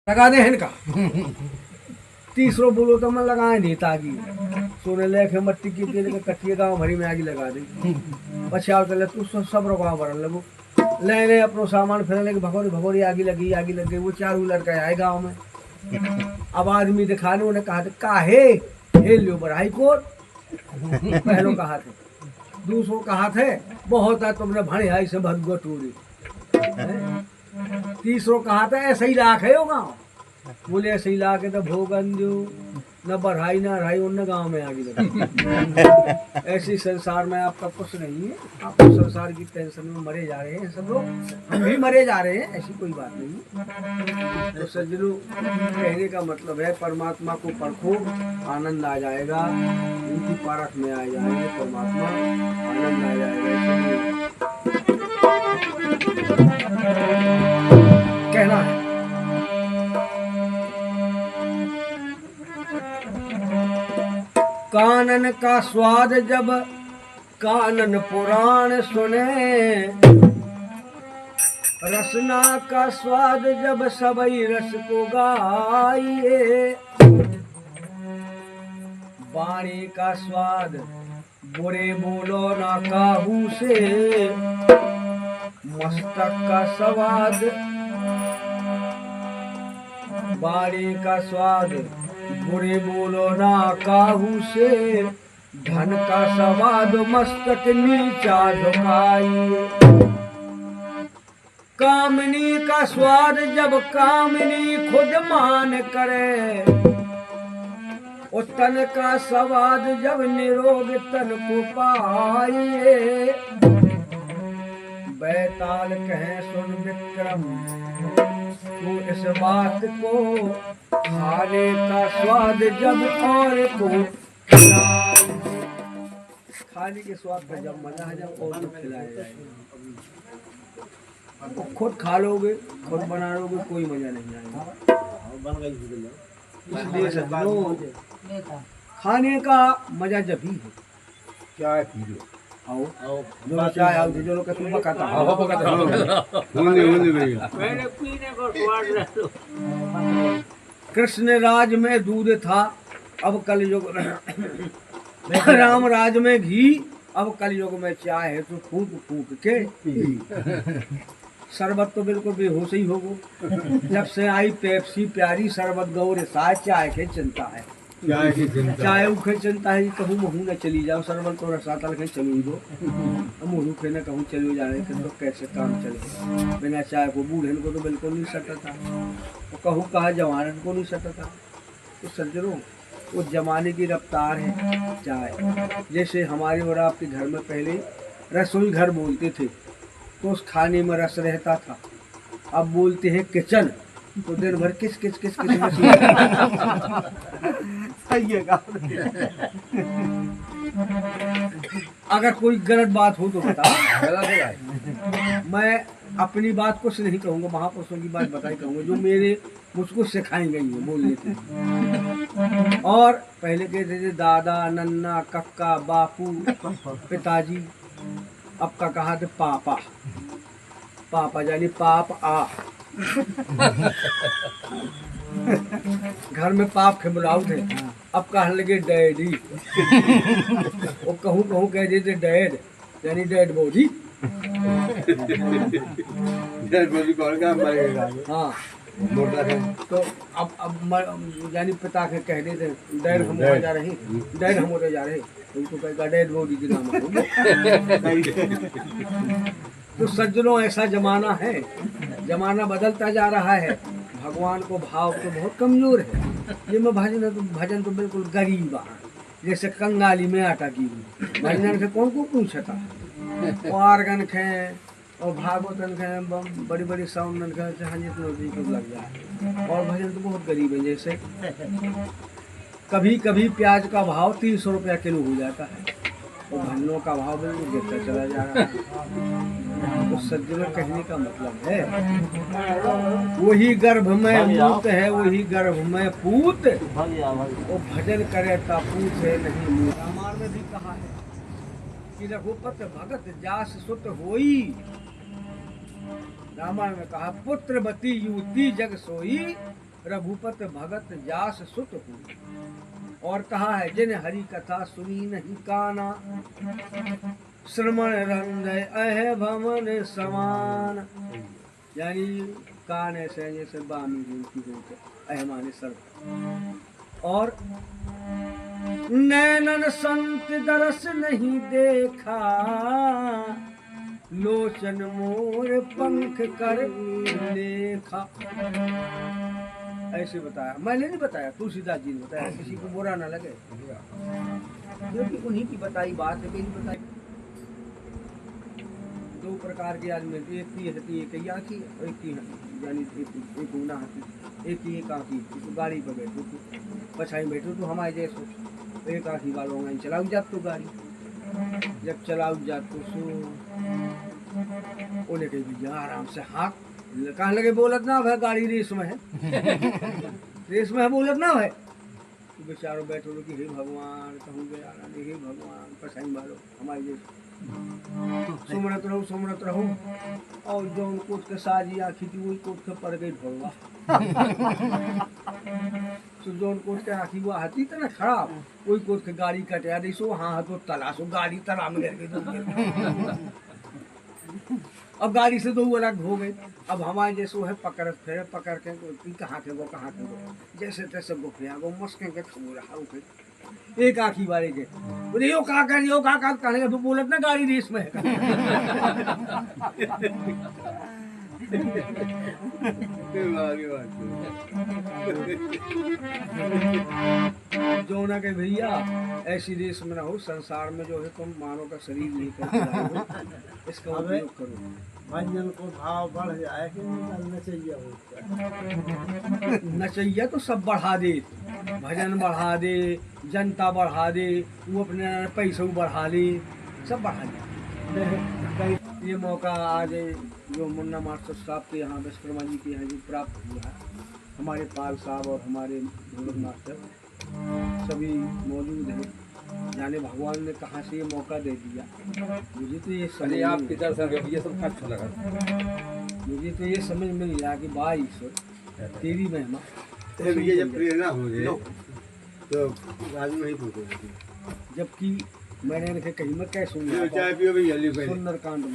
लगा दे इनका तीसरो बोलो तो मैं लगाए नहीं ताकि सोने लेके मट्टी की तेल के कटिए गाँव भरी में आगे लगा दे बच्चा चले तू सब गाँव भरन लगो ले अपनो सामान फिर लेके भगोरी भगोरी आगे लगी वो चार लड़का आए गाँव में। अब आदमी दिखाने उन्हें कहा था काहे हेल लो बड़ाई कोट पहलो कहा थे दूसरो कहा थे बहुत है तुमने भणे आई से भदगो टूरी तीसरो कहा था ऐसे ही लाख है गाँव बोले ऐसे ही लाख है तो भोगन जो न बढ़ाई न रहाई उन गाँव में आगे लगी। ऐसी संसार में आपका कुछ नहीं है, आप तो संसार की टेंशन में मरे जा रहे हैं सब लोग, हम भी मरे जा रहे हैं, ऐसी कोई बात नहीं। तो सज्जनों कहने का मतलब है परमात्मा को परखो आनंद आ जाएगा, उनकी पारख में आ जाएंगे परमात्मा आनंद आ जाएगा। कहना है कानन का स्वाद जब कानन पुराण सुने, रसना का स्वाद जब सबई रस को गाइए, वाणी का स्वाद बुरे बोलो ना काहू से, मस्तक का स्वाद वाणी का स्वाद बुरे बोलो ना काहू से, धन का स्वाद मस्तक नीचा झुकाइए, कामनी का स्वाद जब कामनी खुद मान करे, तन का स्वाद जब निरोग तन को पाइए, बैताल कहे सुन विक्रम तू इस बात को, खाने का स्वाद जब और को खिलाए, खाने के स्वाद का जब मजा है जब और को खिलाया जाएगा, खुद खा लोगे खुद बना लोगे कोई मजा नहीं आएगा। इसलिए सज्जनों खाने का मजा जब ही है। चाय पी लो आओ जो चाय आओ जो लोग तुम पकाता कृष्ण राज में दूध था अब कलयुग राम राज में घी अब कलयुग में चाय है तो फूक फूक के शरबत तो बिल्कुल बेहोश ही होगो, जब से आई पेप्सी प्यारी शरबत गौर साथ चाय के चिंता है, चाय उखे चिंता है कहूँ महू न चली जाओ शरबत तो रसातल के चलू दो मुँह खे न कहूँ चलो जा रहे तो कैसे काम चले, बिना चाय को बूढ़न को तो बिल्कुल नहीं सटा था, तो कहूँ कहा जवानन को नहीं सटा था। तो सज्जनों वो जमाने की रफ्तार है चाय, जैसे हमारे और आपके घर में पहले रसोई घर बोलते थे तो उस खाने में रस रहता था, अब बोलते हैं किचन तो दिन भर किस किस किस किस अगर कोई गलत बात हो तो बता, मैं अपनी बात कुछ नहीं कहूँगा, महापुरुषों की बात बताई कहूँगा जो मेरे मुझको सिखाई गई है बोलने की। और पहले कहते थे दादा नन्ना कक्का बापू पिताजी, अब का कहा थे पापा, पापा यानी पाप आ घर में पाप के बुलाओ थे, अब कहने लगे डैडी वो कहूँ कहूँ कह देते डैड यानी डेड बॉडी कौन का मरेगा। हाँ तो अब यानी पिता के कह देते डैड हम हो जा रहे डैड हम होते जा रहे, उनको कहेगा डेड बॉडी के नाम तो सज्जनों ऐसा जमाना है, जमाना बदलता जा रहा है, भगवान को भाव तो बहुत कमजोर है, ये में भजन तो बिल्कुल गरीब है, जैसे कंगाली में आटा की भजन से कौन को पूछता है, आर्गन खे और भागवतन खे बड़ी बड़ी साउंड खे जितना लग जाए, और भजन तो बहुत गरीब है, जैसे कभी कभी प्याज का भाव 300 रुपया किलो हो जाता है, तो भजनों का भाव बिल्कुल गिरता चला जा रहा है। तो सज्जनों कहने का मतलब है वही गर्भ में मूत है वही गर्भ में पूत, वो भजन करे ता पूत है नहीं मूत। रामायण में भी कहा है कि रघुपत भगत जास सुत होई, रामायण में कहा पुत्रवती युवती जग सोई, रघुपत भगत जास सुत हुई। और कहा है जिन हरि कथा सुनी नहीं काना, श्रवण रंजय अह भवन समान। यानी कान ऐसे जैसे बामी की होते, अह माने सर्व। और नैनन संत दरस नहीं देखा, लोचन मोर पंख कर लेखा। ऐसे बताया, मैंने नहीं बताया, तुलसीदास जी ने बताया, किसी को बुरा ना लगे, क्योंकि उन्हीं की बताई बात है। कहीं बताई दो प्रकार के आदमी, एक की हती, एक की आँखी, और एक की यानी एक गुना हती, एक की एक आँखी। तो गाड़ी पर बैठो तो पछाई बैठो तो हमारे जैसो एक आँखी वालों में चलाऊ जात तो गाड़ी, जब चलाऊ जात तो सो उन्हें कही भैया आराम से हाँक, कहाँ लगे बोलत ना भाई, गाड़ी रेस में है रेस में है, बोलत ना भाई। तो बेचारों बैठो लोग हे भगवान कहूँगे यार, हे भगवान पछाई वालो हमारे जैसे सुमरत रहो। और जो कोट के साजी आखी थी वही कोट के पड़ गई भगवा। तो जो कोट के आखी वो हाथी था ना खराब, वही कोट के गाड़ी कटिया दी सो, हाँ तो तलाशो गाड़ी तला में गिर गई। अब गाड़ी से दो अलग हो गई। अब हमारे जैसे है पकड़ फिर पकड़ के कहाँ के वो जैसे तैसे गुफिया वो मस्के के खबू रहा उठे। एक आँखी वाले के बोले यो का कहने का, तू बोलत ना गाड़ी रेस में है। जो ना के भैया ऐसी रेस में रहो, संसार में जो है तुम मानव का शरीर लेकर इसका उपयोग करो। भजन को भाव बढ़ जाए कि नचैया तो सब बढ़ा दे, भजन बढ़ा दे, जनता बढ़ा दे, वो अपने पैसे बढ़ा दे, सब बढ़ा दे। ये मौका आज जो मुन्ना मास्टर साहब के यहाँ विश्वकर्मा जी के यहाँ जो प्राप्त हुआ है, हमारे पाल साहब और हमारे ढोलक मास्टर सभी मौजूद हैं। जाने भगवान ने कहाँ से ये मौका दे दिया। मुझे तो ये समझ आपके दर्शन ये सब अच्छा लगा। मुझे तो ये समझ में नहीं आया कि बा ईश्वर तेरी महिमा। ये जब प्रेरणा हो गई तो आदमी नहीं पूछेगा। जबकि मैंने कहीं मैं क्या सुन चाय पियो भैया सुंदरकांड में